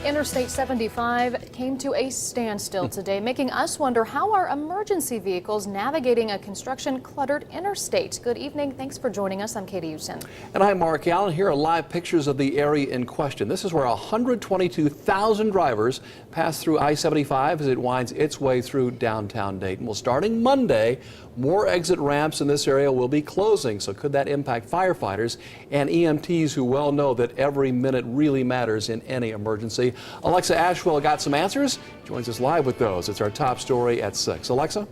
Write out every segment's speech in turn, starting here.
Interstate 75 came to a standstill today, making us wonder how are emergency vehicles navigating a construction-cluttered interstate. Good evening. Thanks for joining us. I'm Katie Houston. And I'm Mark Allen. Here are live pictures of the area in question. This is where 122,000 drivers pass through I-75 as it winds its way through downtown Dayton. Well, starting Monday, more exit ramps in this area will be closing. So could that impact firefighters and EMTs who well know that every minute really matters in any emergency? Alexa Ashwell got some answers. Joins us live with those. It's our top story at 6. Alexa?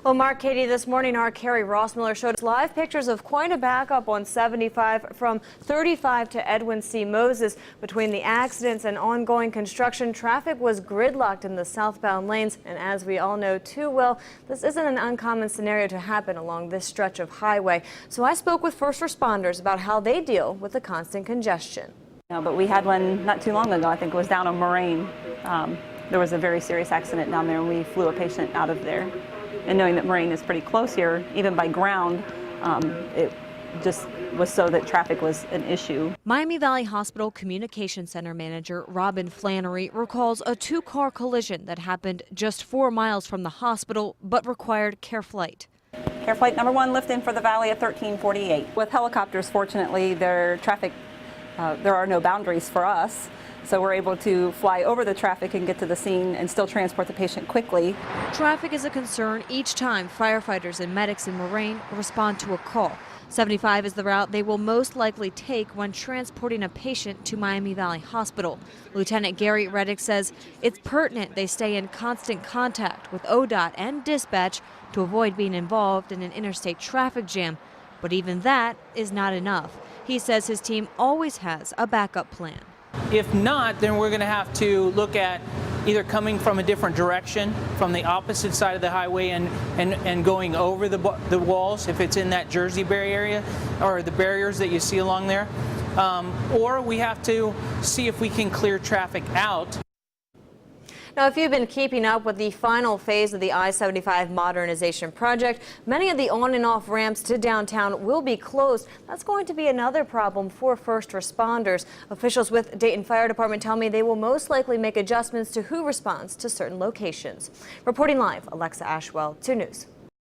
Well, Mark, Katie, this morning our Carrie Rossmiller showed us live pictures of quite a backup on 75 from 35 to Edwin C. Moses. Between the accidents and ongoing construction, traffic was gridlocked in the southbound lanes. And as we all know too well, this isn't an uncommon scenario to happen along this stretch of highway. So I spoke with first responders about how they deal with the constant congestion. No, but we had one not too long ago. I think it was down on Moraine. There was a very serious accident down there, and we flew a patient out of there. And knowing that Moraine is pretty close here, even by ground, it just was so that traffic was an issue. Miami Valley Hospital Communication Center manager Robin Flannery recalls a two-car collision that happened just 4 miles from the hospital, but required care flight. Care flight number 1 lifted for the Valley at 13:48. With helicopters, fortunately, there are no boundaries for us. So we're able to fly over the traffic and get to the scene and still transport the patient quickly. Traffic is a concern each time firefighters and medics in Moraine respond to a call. 75 is the route they will most likely take when transporting a patient to Miami Valley Hospital. Lieutenant Gary Reddick says it's pertinent they stay in constant contact with ODOT and dispatch to avoid being involved in an interstate traffic jam. But even that is not enough. He says his team always has a backup plan. If not, then we're going to have to look at either coming from a different direction, from the opposite side of the highway and going over the walls, if it's in that Jersey Barrier area, or the barriers that you see along there. Or we have to see if we can clear traffic out. Now, if you've been keeping up with the final phase of the I-75 modernization project, many of the on and off ramps to downtown will be closed. That's going to be another problem for first responders. Officials with Dayton Fire Department tell me they will most likely make adjustments to who responds to certain locations. Reporting live, Alexa Ashwell, 2 News.